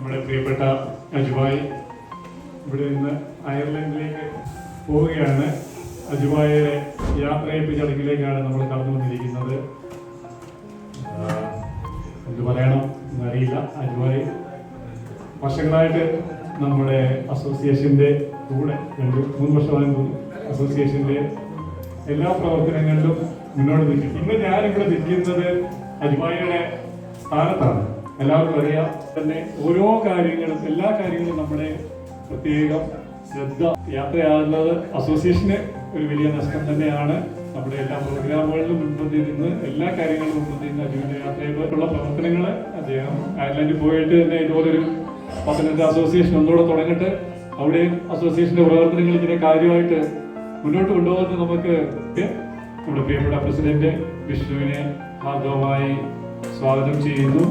നമ്മുടെ പ്രിയപ്പെട്ട അജുബായ് ഇവിടെ നിന്ന് അയർലൻഡിലേക്ക് പോവുകയാണ്. അജുബായിയുടെ യാത്രയപ്പ് ചടങ്ങിലേക്കാണ് നമ്മൾ കടന്നു വന്നിരിക്കുന്നത്. എന്ത് പറയണം എന്നറിയില്ല. അജുബായ് വർഷങ്ങളായിട്ട് നമ്മുടെ അസോസിയേഷൻ്റെ കൂടെ 2-3 വർഷമായി അസോസിയേഷൻ്റെ എല്ലാ പ്രവർത്തനങ്ങളിലും മുന്നോട്ട് നിൽക്കും. ഇന്ന് ഞാനിവിടെ നിൽക്കുന്നത് അജുബായിയുടെ സ്ഥാനത്താണ്. എല്ലാവർക്കും അറിയാം തന്നെ ഓരോ കാര്യങ്ങളും എല്ലാ കാര്യങ്ങളും നമ്മുടെ പ്രത്യേകം ശ്രദ്ധ യാത്രയാകുന്നത് അസോസിയേഷന് ഒരു വലിയ നഷ്ടം തന്നെയാണ്. നമ്മുടെ എല്ലാ പ്രോഗ്രാമുകളിലും മുൻപന്തിയിൽ നിന്ന് എല്ലാ കാര്യങ്ങളും മുൻപന്തിയിൽ നിന്ന് അജുവിൻ്റെ യാത്രയിലുള്ള പ്രവർത്തനങ്ങൾ അദ്ദേഹം അയർലൻഡിൽ പോയിട്ട് തന്നെ ഇതുപോലൊരു പത്തനംതിട്ട അസോസിയേഷൻ ഒന്നുകൂടെ തുടങ്ങിയിട്ട് അവിടെയും അസോസിയേഷന്റെ പ്രവർത്തനങ്ങൾ ഇതിനെ കാര്യമായിട്ട് മുന്നോട്ട് കൊണ്ടുപോകുന്നത് നമുക്ക് നമ്മുടെ പ്രിയപ്പെട്ട പ്രസിഡന്റ് വിഷ്ണുവിനെ ഹാർദവമായി സ്വാഗതം ചെയ്യുന്നു.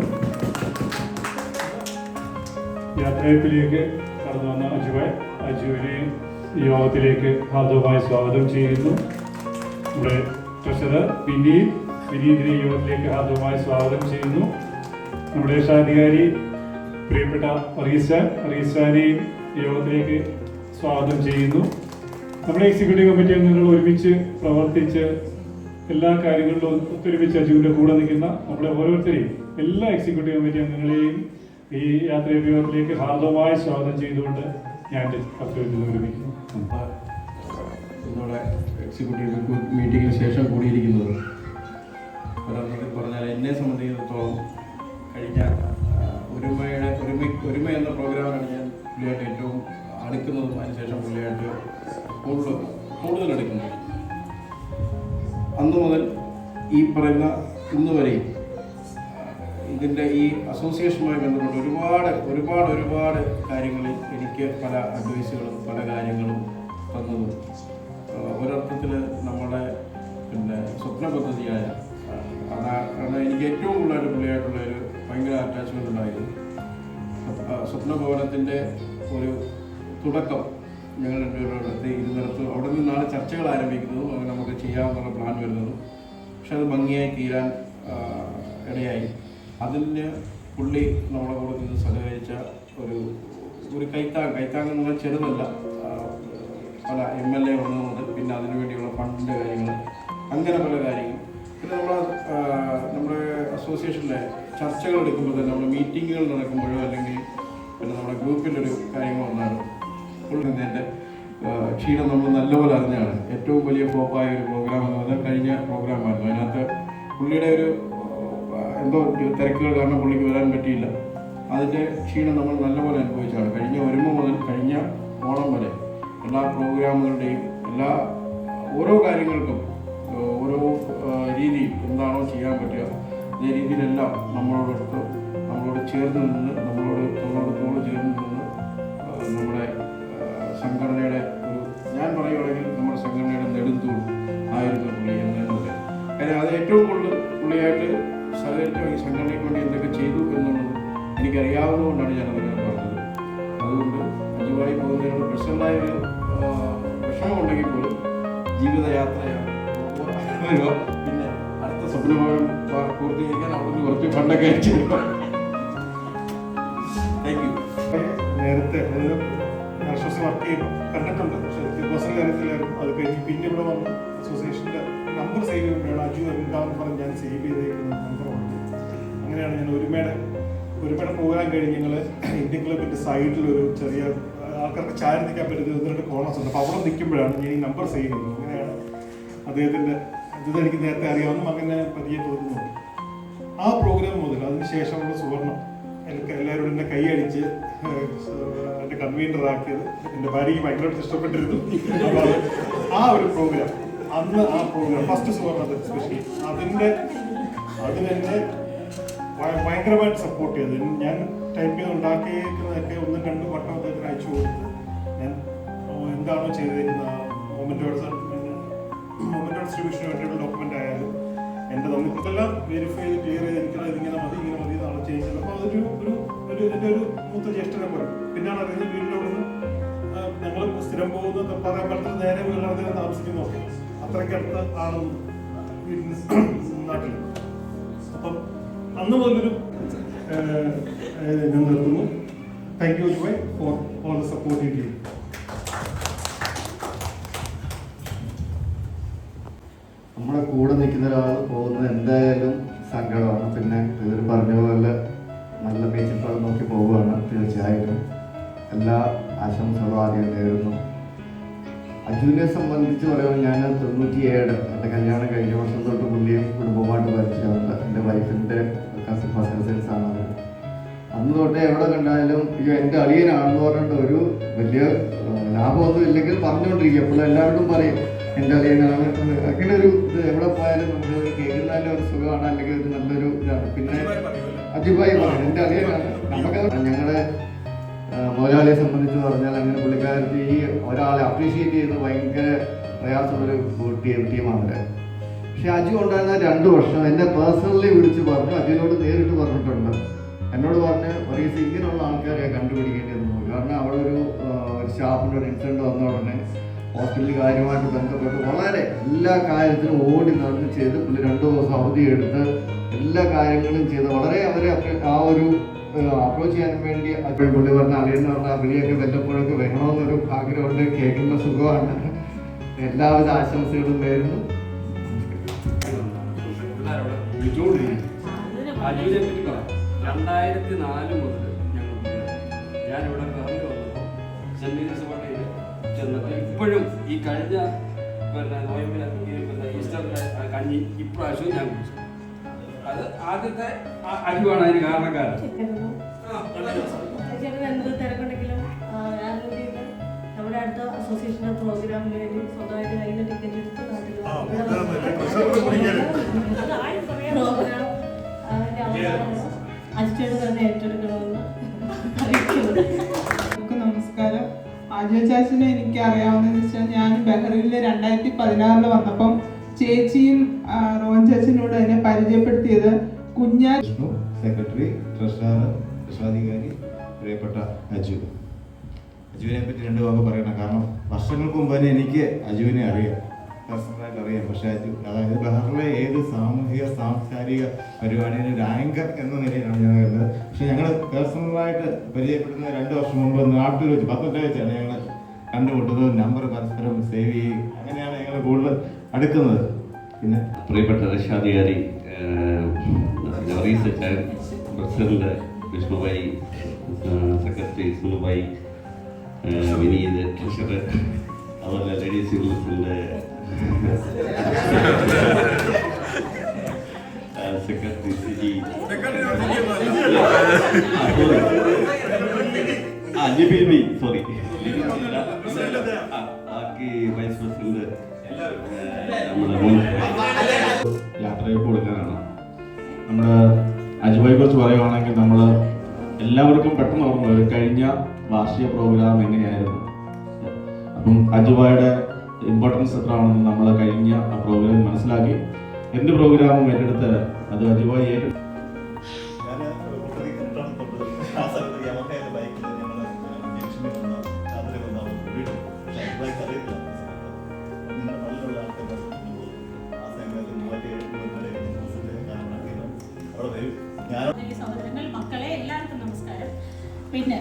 യാത്രയപ്പിലേക്ക് കടന്നു വന്ന അജുവിനെ യോഗത്തിലേക്ക് ഹാർദവമായി സ്വാഗതം ചെയ്യുന്നു. നമ്മുടെ ട്രഷറർ വിനീതിനെ യോഗത്തിലേക്ക് ഹാർദവമായി സ്വാഗതം ചെയ്യുന്നു. നമ്മുടെ രക്ഷാധികാരി പ്രിയപ്പെട്ട റീസാനെയും യോഗത്തിലേക്ക് സ്വാഗതം ചെയ്യുന്നു. നമ്മുടെ എക്സിക്യൂട്ടീവ് കമ്മിറ്റി അംഗങ്ങൾ ഒരുമിച്ച് പ്രവർത്തിച്ച് എല്ലാ കാര്യങ്ങളിലും ഒത്തൊരുമിച്ച് അജുവിൻ്റെ കൂടെ നിൽക്കുന്ന നമ്മളെ ഓരോരുത്തരെയും എല്ലാ എക്സിക്യൂട്ടീവ് കമ്മിറ്റി അംഗങ്ങളെയും ഈ യാത്രായോഗത്തിലേക്ക് ഹാർദവമായി സ്വാഗതം ചെയ്തുകൊണ്ട് ഞാൻ കർത്തവ്യത്തിൽ ഒരുമിക്കുന്നു. നമ്മുടെ എക്സിക്യൂട്ടീവ് മീറ്റിങ്ങിന് ശേഷം കൂടിയിരിക്കുന്നത് പറഞ്ഞാൽ എന്നെ സംബന്ധിച്ചിടത്തോളം കഴിഞ്ഞ ഒരുമ എന്ന പ്രോഗ്രാമാണ് ഞാൻ പുള്ളിയായിട്ട് ഏറ്റവും അടുക്കുന്നതും അതിനുശേഷം പുള്ളിയായിട്ട് കൂടുതൽ അടുക്കുന്നത്. അന്നു മുതൽ ഈ പറയുന്ന ഇന്ന് വരെയും ഇതിൻ്റെ ഈ അസോസിയേഷനുമായി ബന്ധപ്പെട്ട് ഒരുപാട് കാര്യങ്ങളിൽ എനിക്ക് പല അഡ്വൈസുകളും പല കാര്യങ്ങളും തന്നതും ഒരർത്ഥത്തിൽ നമ്മുടെ സ്വപ്ന പദ്ധതിയായ കാരണം എനിക്ക് ഏറ്റവും കൂടുതലായിട്ട് പുള്ളിയായിട്ടുള്ള ഒരു ഭയങ്കര അറ്റാച്ച്മെൻ്റ് ഉണ്ടായിരുന്നു. സ്വപ്ന ഭവനത്തിൻ്റെ ഒരു തുടക്കം ഞങ്ങൾ രണ്ടുപേരോടത്ത് ഇരുന്നിടത്ത് അവിടെ നിന്നാണ് ചർച്ചകൾ ആരംഭിക്കുന്നതും അങ്ങനെ നമുക്ക് ചെയ്യാമെന്നുള്ള പ്ലാൻ വരുന്നതും. പക്ഷെ അത് ഭംഗിയായി തീരാൻ ഇടയായി. അതിന് പുള്ളി നമ്മളെ കൂടെ നിന്ന് സഹകരിച്ച ഒരു കൈത്താങ് എന്ന് പറഞ്ഞാൽ ചെറുതല്ല. പല MLA വന്നത് മുതൽ പിന്നെ അതിനുവേണ്ടിയുള്ള ഫണ്ടിൻ്റെ കാര്യങ്ങൾ അങ്ങനെ പല കാര്യങ്ങൾ പിന്നെ നമ്മുടെ അസോസിയേഷനിലെ ചർച്ചകൾ എടുക്കുമ്പോൾ തന്നെ നമ്മുടെ മീറ്റിങ്ങുകൾ നടക്കുമ്പോഴോ അല്ലെങ്കിൽ പിന്നെ നമ്മുടെ ഗ്രൂപ്പിലൊരു കാര്യങ്ങൾ വന്നാണ് പുള്ളിൻ്റെ ക്ഷീണം നമ്മൾ നല്ലപോലെ അറിഞ്ഞാണ്. ഏറ്റവും വലിയ ഫ്ലോപ്പായ ഒരു പ്രോഗ്രാം എന്ന് പറഞ്ഞാൽ കഴിഞ്ഞ പ്രോഗ്രാമായിരുന്നു. അതിനകത്ത് പുള്ളിയുടെ ഒരു എന്തോ തിരക്കുകൾ കാരണം പുള്ളിക്ക് വരാൻ പറ്റിയില്ല. അതിൻ്റെ ക്ഷീണം നമ്മൾ നല്ലപോലെ അനുഭവിച്ചാണ്. കഴിഞ്ഞ ഒരുമ മുതൽ കഴിഞ്ഞ ഓണം വരെ എല്ലാ പ്രോഗ്രാമുകളുടെയും ഓരോ കാര്യങ്ങൾക്കും ഓരോ രീതിയിൽ എന്താണോ ചെയ്യാൻ പറ്റുക അതേ രീതിയിലെല്ലാം നമ്മളോട് ചേർന്ന് നിന്ന് തോളോട് ചേർന്ന് നിന്ന് നമ്മുടെ സംഘടനയുടെ ഞാൻ പറയുകയാണെങ്കിൽ നമ്മുടെ സംഘടനയുടെ നെടുന്തൂൺ ആയിരുന്നു പുള്ളി എന്ന് പറയാം. കാര്യം അത് ഏറ്റവും കൂടുതൽ പുള്ളിയായിട്ട് സഹകരിച്ച ഈ സംഘടനയ്ക്ക് വേണ്ടി എന്തൊക്കെ ചെയ്തു എന്നുള്ളത് എനിക്കറിയാവുന്നതുകൊണ്ടാണ് ഞാനതൊക്കെ പറഞ്ഞത്. അതുകൊണ്ട് അജുബായി പോകുന്നതിനോട് പേഴ്സണലായ ഒരു വിഷമമുണ്ടെങ്കിൽ പോലും ജീവിതയാത്രയാണ്. പിന്നെ അടുത്ത സ്വപ്നഭവൻ പൂർത്തീകരിക്കാൻ അവിടെ കുറച്ച് ഫണ്ടൊക്കെ അയച്ചു. Thank you. നേരത്തെ അസോസിയേഷൻ വർക്ക് ചെയ്യുമ്പോൾ കണ്ടിട്ടുണ്ട്. പക്ഷേ പേഴ്സണൽ കാര്യത്തിലായിരുന്നു. അത് കഴിഞ്ഞ് പിന്നെ ഇവിടെ വന്ന് അസോസിയേഷൻ്റെ നമ്പർ സേവ് ചെയ്യുമ്പോഴാണ് അജു എന്താണെന്ന് പറഞ്ഞ് ഞാൻ സേവ് ചെയ്തേക്കുന്ന നമ്പറുണ്ട്. അങ്ങനെയാണ് ഞാൻ ഒരുമയുടെ പ്രോഗ്രാം കഴിഞ്ഞ് ഞങ്ങൾ ഇന്ത്യൻ ക്ലബിൻ്റെ സൈഡിലൊരു ചെറിയ ആൾക്കാർക്ക് ചാരി നിൽക്കാൻ പറ്റുന്ന 1-2 കോർണേഴ്സ് ഉണ്ട്. അപ്പോൾ അവിടെ നിൽക്കുമ്പോഴാണ് ഞാൻ ഈ നമ്പർ സേവ് ചെയ്യുന്നത്. അങ്ങനെയാണ് അദ്ദേഹത്തിൻ്റെ ഇത് എനിക്ക് നേരത്തെ അറിയാവുന്ന മകനെ പരിചയപ്പെടുത്തുന്നുണ്ട്. ആ പ്രോഗ്രാം മുതൽ അതിനുശേഷമുള്ള സുവർണം എനിക്ക് എല്ലാവരും എന്നെ കൈയടിച്ച് എൻ്റെ കൺവീനറാക്കിയത് എൻ്റെ ഭാര്യയ്ക്ക് ഭയങ്കരമായിട്ട് ഇഷ്ടപ്പെട്ടിരുന്നു. അപ്പോൾ ആ ഒരു പ്രോഗ്രാം അന്ന് ആ പ്രോഗ്രാം ഫസ്റ്റ് സുവർണ എസ്പെഷ്യലി അതിനെന്നെ ഭയങ്കരമായിട്ട് സപ്പോർട്ട് ചെയ്ത് ഞാൻ ടൈപ്പ് ചെയ്ത് ഉണ്ടാക്കിയേക്കുന്നതൊക്കെ 1-2 വട്ടം അദ്ദേഹത്തിന് അയച്ചു കൊടുത്ത് ഞാൻ എന്താണോ ചെയ്തേക്കുന്ന മൊമെൻറ്റോ ഡിസ്ട്രിബ്യൂഷന് വേണ്ടിയുള്ള ഡോക്യുമെൻ്റ് ആയാലും എൻ്റെ നമുക്കെല്ലാം വെരിഫൈ ചെയ്ത് ക്ലിയർ ചെയ്ത് ഇതിങ്ങനെ മതി എന്നാണ് ചെയ്യുന്നത്. അപ്പോൾ അതൊരു എൻ്റെ ഒരു മൂത്ത ജ്യേഷ്ഠനെ പോലെ പിന്നെയാണ് അറിയുന്നത്. വീടിൻ്റെ അവിടെ നിന്ന് ഞങ്ങൾ സ്ഥിരം പോകുന്ന പറയാൻ പറ്റുന്ന നേരെ വീടിനടുത്ത് താമസിക്കുന്നു. അത്രയ്ക്ക് അടുത്ത ആണ് വീടിന് നാട്ടിൽ. അപ്പം അന്ന് മുതലൊരു ഞാൻ നിർത്തുന്നു. Thank you, Joy, for all the support you give. നമ്മുടെ കൂടെ നിൽക്കുന്ന ഒരാൾ പോകുന്നത് എന്തായാലും സങ്കടമാണ്. പിന്നെ ഇവർ പറഞ്ഞ പോലെ നല്ല ബീച്ചിൽ നോക്കി പോവുകയാണ്. തീർച്ചയായിട്ടും എല്ലാ ആശംസകളും ആദ്യം നേരുന്നു. അജുവിനെ സംബന്ധിച്ച് പറയുമ്പോൾ ഞാൻ 97 എൻ്റെ കല്യാണം കഴിഞ്ഞ വർഷം തൊട്ട് പുള്ളിയും കുടുംബമായിട്ട് പരിചയമുണ്ട്. എൻ്റെ വൈഫിൻ്റെ കസിൻസ് ആണ് അവർ. അന്ന് തൊട്ടേ എവിടെ കണ്ടാലും അയ്യോ എൻ്റെ അളിയനാണെന്ന് പറഞ്ഞിട്ട് ഒരു വലിയ ലാഭമൊന്നും ഇല്ലെങ്കിൽ പറഞ്ഞുകൊണ്ടിരിക്കും. അപ്പോൾ എല്ലാവരും പറയും എൻ്റെ അളിയനാണ്. അങ്ങനെ ഒരു ഇത് എവിടെ പോയാലും നമുക്ക് കേൾക്കുന്നതിൻ്റെ ഒരു സുഖമാണ്, അല്ലെങ്കിൽ ഒരു നല്ലൊരു ഇതാണ്. പിന്നെ അജിബായി പറയും എൻ്റെ അളിയനാണ്. നമുക്ക് ഞങ്ങളുടെ മുതലാളിയെ സംബന്ധിച്ച് പറഞ്ഞാൽ അങ്ങനെ പുള്ളിക്കാരത്തി ഈ ഒരാളെ അപ്രീഷിയേറ്റ് ചെയ്യുന്നത് ഭയങ്കര പ്രയാസമുള്ളൊരു ടീമാണ്. പക്ഷെ അജു ഉണ്ടായിരുന്ന 2 വർഷം എന്നെ പേഴ്സണലി വിളിച്ച് പറഞ്ഞു, അജുവിനോട് നേരിട്ട് പറഞ്ഞിട്ടുണ്ട്. എന്നോട് പറഞ്ഞ് പറയും ഇങ്ങനെയുള്ള ആൾക്കാരെ കണ്ടുപിടിക്കേണ്ടിയിരുന്നു. കാരണം അവിടെ ഒരു സ്റ്റാഫിൻ്റെ ഒരു ഇൻസിഡൻറ്റ് വന്ന ഉടനെ ഹോസ്പിറ്റലിൽ കാര്യമായിട്ട് ബന്ധപ്പെട്ട് വളരെ എല്ലാ കാര്യത്തിലും ഓടി നടന്ന് ചെയ്ത് പുള്ളി 2 ദിവസം അവധി എടുത്ത് എല്ലാ കാര്യങ്ങളും ചെയ്ത് വളരെ അവരെ ആ ഒരു അപ്രോച്ച് ചെയ്യാൻ വേണ്ടി അപ്പോഴും പുള്ളി പറഞ്ഞ അളിയെന്ന് പറഞ്ഞാൽ വിളിയൊക്കെ വല്ലപ്പോഴൊക്കെ വേണമെന്നൊരു ആഗ്രഹമുണ്ട്. കേൾക്കുന്ന സുഖമാണ്. എല്ലാവിധ ആശംസകളും നേരുന്നു. അജുവിനെ പറ്റി പറയാം. 2004 മുതൽ ഞാനിവിടെ കറങ്ങി വന്നപ്പോൾ സെൻറ് മേരീസ് പള്ളിയിൽ ചെന്നിട്ട് ഇപ്പോഴും ഈ കഴിഞ്ഞ നോയമ്പിന് ഈസ്റ്റർ കഞ്ഞി ഇപ്രാവശ്യവും ഞാൻ കുടിച്ചു. അത് ആദ്യത്തെ അജുവാണ് അതിന് കാരണക്കാരൻ. തിരക്കുണ്ടെങ്കിലും നമ്മുടെ അടുത്ത അസോസിയേഷന്റെ പ്രോഗ്രാമിന് വേണ്ടി സ്വന്തമായിട്ട് കയ്യിൽ ടിക്കറ്റ് എടുത്ത് പ്രോഗ്രാം അജിറ്റേഡ് തന്നെ ഏറ്റെടുക്കണമെന്ന് അറിയിക്കുന്നു. നമസ്കാരം. ആജോ ചാച്ചിനെ എനിക്ക് അറിയാവുന്നതെന്ന് വെച്ചാൽ ഞാൻ ബഹ്റൈനിൽ 2016 വന്നപ്പം ചേച്ചിയും റോൻ ചാച്ചിനോട് എന്നെ പരിചയപ്പെടുത്തിയത് കുഞ്ഞാ സെക്രട്ടറി, ട്രഷറർ, രക്ഷാധികാരി, പ്രിയപ്പെട്ട അജുവിനെ പറ്റി 2 വാക്ക് പറയണം. കാരണം വർഷങ്ങൾക്ക് മുമ്പ് തന്നെ എനിക്ക് അജുവിനെ അറിയാം, പേഴ്സണലായിട്ട് അറിയാം. പക്ഷേ അജു അതായത് ബഹ്റിലെ ഏത് സാമൂഹിക സാംസ്കാരിക പരിപാടിയുടെ ഒരു ആങ്കർ എന്ന നിലയിലാണ് ഞാൻ കണ്ടത്. പക്ഷെ ഞങ്ങൾ പേഴ്സണലായിട്ട് പരിചയപ്പെടുന്ന 2 വർഷം മുമ്പ് നാട്ടിൽ വെച്ച് പത്തനംതിട്ട വെച്ചാണ് ഞങ്ങൾ കണ്ടുമുട്ടുന്നത്. നമ്പർ പരസ്പരം സേവ് ചെയ്യും. അങ്ങനെയാണ് ഞങ്ങൾ കൂടുതൽ അടുക്കുന്നത്. പിന്നെ പ്രിയപ്പെട്ട രക്ഷാധികാരി ജോറീസ് അച്ചാൻ, പ്രസിഡന്റ് വിഷ്ണുഭായി, സെക്രട്ടറി സുനുഭായി, വിനീത്, ട്രഷറർ, അതുപോലെ ലേഡീസ് യൂണിവേഴ്സിൻ്റെ സെക്രട്ടറി സിജി, സോറി ബാക്കി വൈസ് പ്രസിഡന്റ് നമ്മുടെ യാത്രയിൽ കൊടുക്കാനാണ്. നമ്മുടെ അജുബായെ കുറിച്ച് പറയുവാണെങ്കിൽ നമ്മൾ എല്ലാവർക്കും പെട്ടെന്ന് ഓർമ്മ വരും കഴിഞ്ഞ വാർഷിക പ്രോഗ്രാം എങ്ങനെയായിരുന്നു. അപ്പം അജുബായുടെ ഇമ്പോർട്ടൻസ് എത്രയാണെന്ന് നമ്മൾ കഴിഞ്ഞ ആ പ്രോഗ്രാം മനസ്സിലാക്കി. എന്ത് പ്രോഗ്രാമും ഏറ്റെടുത്ത് അത് അജുബായി ഏറ്റെടുത്ത് സഹോദരങ്ങൾ, മക്കളെ, എല്ലാവർക്കും നമസ്കാരം. പിന്നെ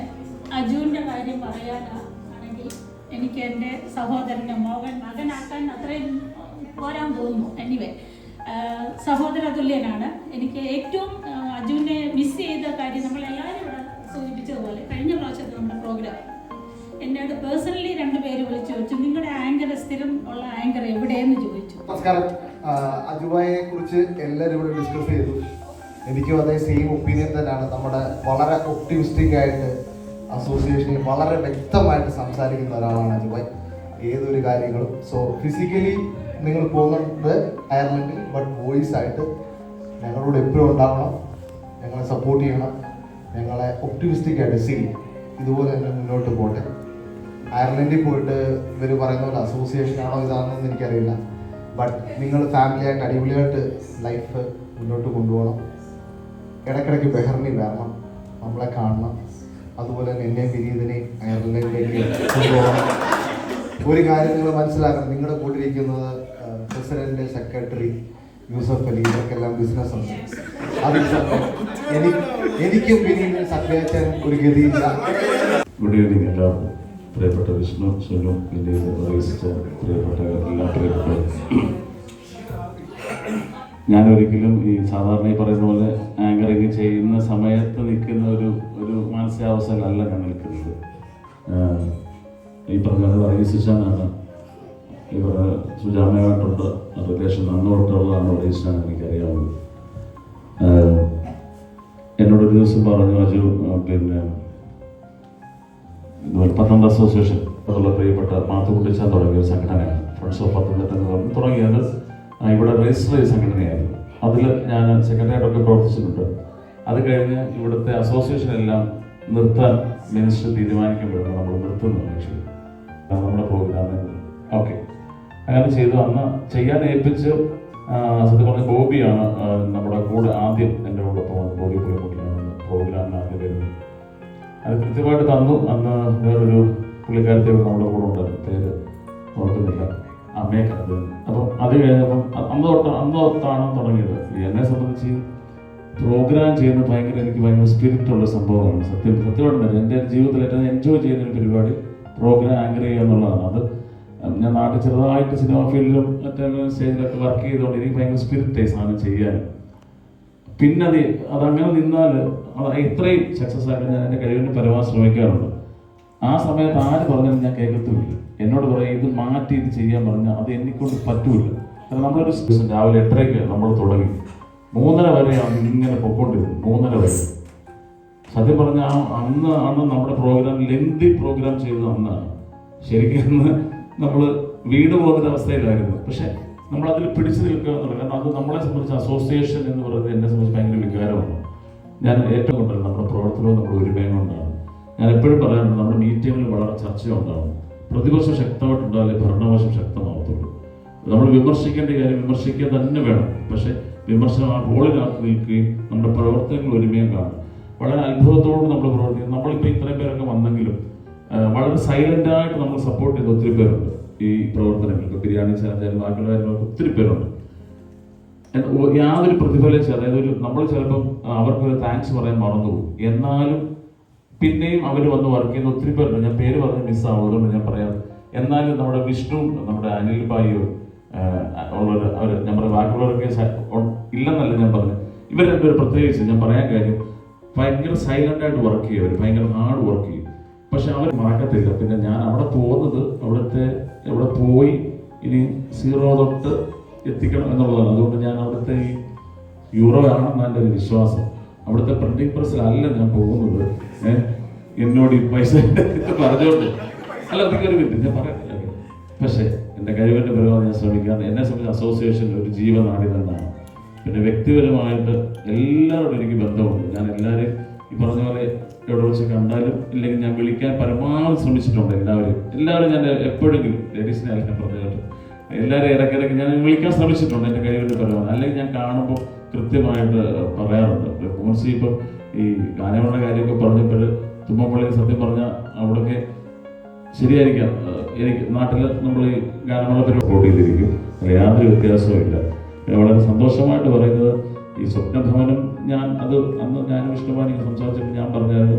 അജുവിൻ്റെ കാര്യം പറയാനാണെങ്കിൽ എനിക്ക് എൻ്റെ സഹോദരനെ മകനാക്കാൻ അത്രയും പോരാൻ പോകുന്നു. എനിവേ സഹോദര തുല്യനാണ്. എനിക്ക് ഏറ്റവും അജുവിനെ മിസ് ചെയ്ത കാര്യം നമ്മളെല്ലാവരും ഇവിടെ സൂചിപ്പിച്ചതുപോലെ കഴിഞ്ഞ പ്രാവശ്യത്തെ നമ്മുടെ പ്രോഗ്രാം എന്നോട് പേഴ്സണലി 2 പേര് വിളിച്ചു ചോദിച്ചു, നിങ്ങളുടെ ആങ്കർ സ്ഥിരം ഉള്ള ആങ്കർ എവിടെയെന്ന് ചോദിച്ചു. നമസ്കാരം. അജുബായെ കുറിച്ച് എല്ലാവരും ഇവിടെ ഡിസ്കസ് ചെയ്തു. എനിക്കും അതേ സെയിം ഒപ്പീനിയൻ തന്നെയാണ്. നമ്മുടെ വളരെ ഒപ്റ്റിമിസ്റ്റിക് ആയിട്ട് അസോസിയേഷനിൽ വളരെ വ്യക്തമായിട്ട് സംസാരിക്കുന്ന ഒരാളാണ് അജുബായ് ഏതൊരു കാര്യങ്ങളും. സോ ഫിസിക്കലി നിങ്ങൾ പോകുന്നത് അയർലൻഡിൽ, ബട്ട് വോയിസ് ആയിട്ട് ഞങ്ങളോട് എപ്പോഴും ഉണ്ടാവണം, ഞങ്ങളെ സപ്പോർട്ട് ചെയ്യണം, ഞങ്ങളെ ഒപ്റ്റിമിസ്റ്റിക് ആയിട്ട് ഇതുപോലെ തന്നെ മുന്നോട്ട് പോട്ടെ. അയർലൻഡിൽ പോയിട്ട് ഇവർ പറയുന്ന പോലെ അസോസിയേഷൻ ആണോ ഇതാണെന്ന് എനിക്കറിയില്ല. ബട്ട് നിങ്ങൾ ഫാമിലിയായിട്ട് അടിപൊളിയായിട്ട് ലൈഫ് മുന്നോട്ട് കൊണ്ടുപോകണം. ഇടയ്ക്കിടയ്ക്ക് ബഹ്റിനിൽ വരണം, നമ്മളെ കാണണം. അതുപോലെ തന്നെ എന്നെയും വിനീതിനെയും അയർലൻഡിലേക്ക് കൊണ്ടുപോകണം. ഒരു കാര്യം നിങ്ങൾ മനസ്സിലാക്കണം, നിങ്ങളുടെ കൂട്ടിരിക്കുന്നത് പ്രസിഡന്റ്, സെക്രട്ടറി, യൂസഫ് അലി, ഇവർക്കെല്ലാം ബിസിനസ് ഉണ്ട്. അത് എനിക്കും പിന്നീട് സംരക്ഷിക്കാൻ ഒരു ഗതിയില്ല. ഗുഡ് ഈവനിങ് എല്ലാവർക്കും. പ്രിയപ്പെട്ട വിഷ്ണു, സുനു, ഇന്ത്യയിൽ പ്രവേശിച്ച പ്രിയപ്പെട്ട എല്ലാ പ്രിയപ്പെട്ടവരും, ഞാനൊരിക്കലും ഈ സാധാരണ ഈ പറയുന്ന പോലെ ആങ്കറിങ് ചെയ്യുന്ന സമയത്ത് നിൽക്കുന്ന ഒരു മാനസികാവസ്ഥയിലല്ല ഞാൻ നിൽക്കുന്നത്. ഈ പറഞ്ഞ റയീസിച്ചാനാണ് ഇവരുടെ സുജാമയായിട്ടുള്ള റിലേഷൻ അന്നോട്ടുള്ളതാണ് റയീസിച്ചാണ് എനിക്കറിയാവുന്നത്. എന്നോടൊരു ദിവസം പറഞ്ഞു, അജു പിന്നെ പത്തനംതിട്ട അസോസിയേഷൻ അതുള്ള പ്രിയപ്പെട്ട മാത്തുകുട്ടിച്ചാൻ തുടങ്ങിയ ഒരു സംഘടനയാണ് ഫ്രണ്ട്സ് ഓഫ് പത്തനംതിട്ട എന്ന് പറഞ്ഞ് തുടങ്ങിയത്. ഇവിടെ രജിസ്റ്റർ ചെയ്ത സംഘടനയായിരുന്നു. അതിൽ ഞാൻ സെക്രട്ടറിയായിട്ടൊക്കെ പ്രവർത്തിച്ചിട്ടുണ്ട്. അത് കഴിഞ്ഞ് ഇവിടുത്തെ അസോസിയേഷൻ എല്ലാം നിർത്താൻ മിനിസ്റ്റർ തീരുമാനിക്കുമ്പോഴാണ് നമ്മൾ നിർത്തുന്നത്. ആക്ച്വലി നമ്മുടെ പ്രോഗ്രാമിൽ ഓക്കെ അങ്ങനെ ചെയ്തു. അന്ന് ചെയ്യാൻ ഏൽപ്പിച്ച് സത്യം പറഞ്ഞ ബോബിയാണ് നമ്മുടെ കൂടെ ആദ്യം എൻ്റെ കൂടെ പോകുന്നത്. ബോബി പുള്ളിക്കുട്ടിയാണ് പ്രോഗ്രാമിന് ആദ്യം വരുന്നത്. അത് കൃത്യമായിട്ട് തന്നു. അന്ന് വേറൊരു പുള്ളിക്കാരത്തെ നമ്മുടെ കൂടെ ഉണ്ടായിരുന്നു, പേര് ഓർക്കുന്നില്ല, അമ്മയൊക്കെ. അപ്പം അത് കഴിഞ്ഞപ്പം അന്ന് തൊട്ടാണ് തുടങ്ങിയത്. എന്നെ സംബന്ധിച്ച് പ്രോഗ്രാം ചെയ്യുന്നത് എനിക്ക് ഭയങ്കര സ്പിരിറ്റുള്ള സംഭവമാണ്. സത്യമായിട്ട് എൻ്റെ ജീവിതത്തിൽ ഏറ്റവും എൻജോയ് ചെയ്യുന്നൊരു പരിപാടി പ്രോഗ്രാം ആങ്കർ ചെയ്യുക എന്നുള്ളതാണ്. അത് ഞാൻ നാട്ടിൽ ചെറുതായിട്ട് സിനിമ ഫീൽഡിലും മറ്റേ സ്റ്റേജിലൊക്കെ വർക്ക് ചെയ്തുകൊണ്ട് എനിക്ക് ഭയങ്കര സ്പിരിറ്റായി സാധനം ചെയ്യാൻ. പിന്നെ അതങ്ങനെ നിന്നാൽ അത് ഇത്രയും സക്സസ് ആയിട്ട് ഞാൻ എൻ്റെ കഴിവിന് പരമാവധി ശ്രമിക്കാറുണ്ട്. ആ സമയത്ത് ആര് പറഞ്ഞാലും ഞാൻ കേൾക്കത്തുമില്ല. എന്നോട് പറയാം ഇത് മാറ്റി ഇത് ചെയ്യാൻ പറഞ്ഞാൽ അത് എന്നെക്കൊണ്ട് പറ്റൂല. കാരണം നമ്മളൊരു രാവിലെ 8:30 നമ്മൾ തുടങ്ങി 3:30 വരെയാണ് ഇങ്ങനെ പൊക്കോണ്ടിരുന്നത്. 3:30 വരെ സത്യം പറഞ്ഞാൽ അന്ന് നമ്മുടെ പ്രോഗ്രാം ലെങ്തി പ്രോഗ്രാം ചെയ്തത് അന്നാണ്. ശരിക്കും അന്ന് നമ്മൾ വീട് പോകുന്നൊരവസ്ഥയിലായിരുന്നു. പക്ഷെ നമ്മളതിൽ പിടിച്ചു നിൽക്കുക എന്നുള്ളത്, കാരണം അത് നമ്മളെ സംബന്ധിച്ച് അസോസിയേഷൻ എന്ന് പറയുന്നത് എന്നെ സംബന്ധിച്ച് ഭയങ്കര വികാരമാണ്. ഞാൻ ഏറ്റവും കൊണ്ടല്ല നമ്മുടെ പ്രവർത്തനവും നമ്മുടെ ഒരുമയും കൊണ്ടാണ്. ഞാൻ എപ്പോഴും പറയാറുണ്ട്, നമ്മുടെ മീറ്റിങ്ങിൽ വളരെ ചർച്ചയുണ്ടാവും. പ്രതിപക്ഷം ശക്തമായിട്ടുണ്ടാവില്ലേ ഭരണപക്ഷം ശക്തമാവത്തുള്ളൂ. നമ്മൾ വിമർശിക്കേണ്ട കാര്യം വിമർശിക്കുക തന്നെ വേണം. പക്ഷേ വിമർശനം ആ റോളിനകത്ത് നിൽക്കുകയും നമ്മുടെ പ്രവർത്തനങ്ങൾ ഒരുമയും കാണും. വളരെ അത്ഭുതത്തോട് നമ്മൾ പ്രവർത്തിക്കും. നമ്മളിപ്പോൾ ഇത്രയും പേരൊക്കെ വന്നെങ്കിലും വളരെ സൈലൻ്റായിട്ട് നമ്മൾ സപ്പോർട്ട് ചെയ്ത ഒത്തിരി പേരുണ്ട് ഈ പ്രവർത്തനങ്ങൾക്ക്. ബിരിയാണി ചാനൽ ബാക്കിയുള്ള കാര്യങ്ങൾക്ക് ഒത്തിരി പേരുണ്ട്. യാതൊരു പ്രതിഫലം, അതായത് നമ്മൾ ചിലപ്പം അവർക്കൊരു താങ്ക്സ് പറയാൻ മറന്നുപോകും. എന്നാലും പിന്നെയും അവർ വന്ന് വർക്ക് ചെയ്യുന്ന ഒത്തിരി പേരുണ്ട്. ഞാൻ പേര് പറഞ്ഞ് മിസ്സാവുള്ളൂ ഞാൻ പറയാം. എന്നാലും നമ്മുടെ വിഷ്ണു, നമ്മുടെ അനിൽ ഭായിയോ ഉള്ളവർ അവർ ഞാൻ പറയാം, ബാക്കിയുള്ളവരൊക്കെ ഇല്ലെന്നല്ല ഞാൻ പറഞ്ഞു. ഇവർ രണ്ടുപേർ പ്രത്യേകിച്ച് ഞാൻ പറയാൻ കാര്യം ഭയങ്കര സൈലൻ്റായിട്ട് വർക്ക് ചെയ്യും. അവർ ഭയങ്കര ഹാർഡ് വർക്ക് ചെയ്യും. പക്ഷെ അവർ മറക്കത്തില്ല. പിന്നെ ഞാൻ അവിടെ പോകുന്നത് എവിടെ പോയി ഇനി 0 തൊട്ട് എത്തിക്കണം എന്നുള്ളതാണ്. അതുകൊണ്ട് ഞാൻ അവിടുത്തെ ഈ യൂറോ ആണെന്ന് എൻ്റെ ഒരു വിശ്വാസം. അവിടുത്തെ പ്രിന്റിംഗ് പ്രസ്സിലല്ല ഞാൻ പോകുന്നത്. എന്നോട് ഈ പൈസ പറഞ്ഞോണ്ട് അല്ല, അതൊരു മിനിറ്റ് ഞാൻ പറയാം. പക്ഷേ എൻ്റെ കഴിവിൻ്റെ പരമാവധി ഞാൻ ശ്രമിക്കാൻ. എന്നെ സംബന്ധിച്ച് അസോസിയേഷൻ ഒരു ജീവനാടി തന്നെയാണ്. പിന്നെ വ്യക്തിപരമായിട്ട് എല്ലാവരോടും എനിക്ക് ബന്ധമുണ്ട്. ഞാൻ എല്ലാവരെയും ഈ പറഞ്ഞ പോലെ എവിടെ വെച്ച് കണ്ടാലും ഇല്ലെങ്കിൽ ഞാൻ വിളിക്കാൻ പരമാവധി ശ്രമിച്ചിട്ടുണ്ട്. എല്ലാവരും ഞാൻ എപ്പോഴെങ്കിലും ലേഡീസിനെ അല്ല ഞാൻ പറഞ്ഞിട്ട് എല്ലാവരും ഇടയ്ക്കിടയ്ക്ക് ഞാൻ വിളിക്കാൻ ശ്രമിച്ചിട്ടുണ്ട് എൻ്റെ കഴിവിൻ്റെ പരമാവധി. അല്ലെങ്കിൽ ഞാൻ കാണുമ്പോൾ കൃത്യമായിട്ട് പറയാറുണ്ട്. മോൻസി ഇപ്പം ഈ ഗാനങ്ങളുടെ കാര്യമൊക്കെ പറഞ്ഞപ്പോൾ തുമ്മപ്പള്ളി സത്യം പറഞ്ഞാൽ അവിടെയൊക്കെ ശരിയായിരിക്കാം. എനിക്ക് നാട്ടിൽ നമ്മൾ ഈ ഗാനങ്ങളുടെ പരിപാടി സപ്പോർട്ട് ചെയ്തിരിക്കും. അതിൽ യാതൊരു വ്യത്യാസവും ഇല്ല. വളരെ സന്തോഷമായിട്ട് പറയുന്നത് ഈ സ്വപ്നഭവനം അന്ന് ഞാനും ഇഷ്ടമായി സംസാരിച്ചപ്പോൾ ഞാൻ പറഞ്ഞത്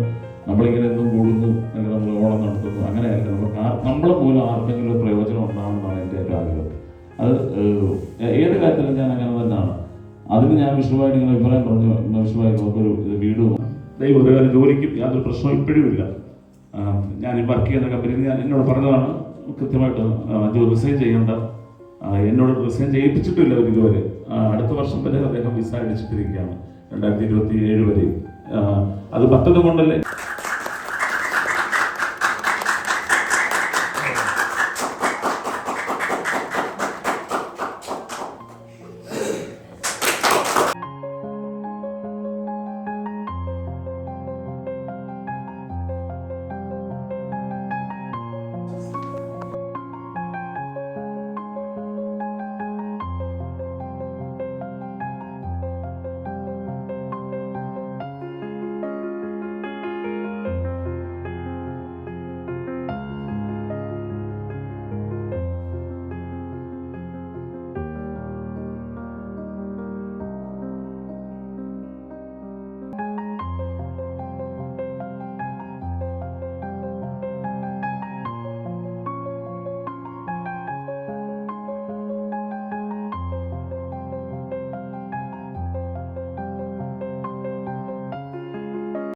നമ്മളിങ്ങനെ എന്നും കൂടുന്നു, അല്ലെങ്കിൽ നമ്മൾ ഓണം നടത്തുന്നു, അങ്ങനെയല്ല. നമ്മളെ മൂലം ആർക്കെങ്കിലും പ്രയോജനം ഉണ്ടാവണമെന്നാണ് എൻ്റെ ഒരു ആഗ്രഹം. അത് ഏത് കാര്യത്തിലും ഞാൻ അങ്ങനെ തന്നെയാണ്. അതിന് ഞാൻ വിഷ്ണുവായിട്ട് ഇങ്ങനെ അഭിപ്രായം പറഞ്ഞു. വിഷ്ണുവായി നമുക്കൊരു വീട് ദൈവം ഒരു കാര്യം ജോലിക്കും യാതൊരു പ്രശ്നവും ഇപ്പോഴും ഇല്ല. ഞാൻ ഈ വർക്ക് ചെയ്യുന്ന കമ്പനിയിൽ ഞാൻ എന്നോട് പറഞ്ഞതാണ് കൃത്യമായിട്ട് അജു റിസൈൻ ചെയ്യേണ്ട. എന്നോട് റിസൈൻ ചെയ്യിപ്പിച്ചിട്ടില്ല അവർ ഇതുവരെ. അടുത്ത വർഷം വരെ അദ്ദേഹം വിസ അടിച്ചിട്ടിരിക്കുകയാണ്, 2027 വരെയും. അത് പറ്റത് കൊണ്ടല്ലേ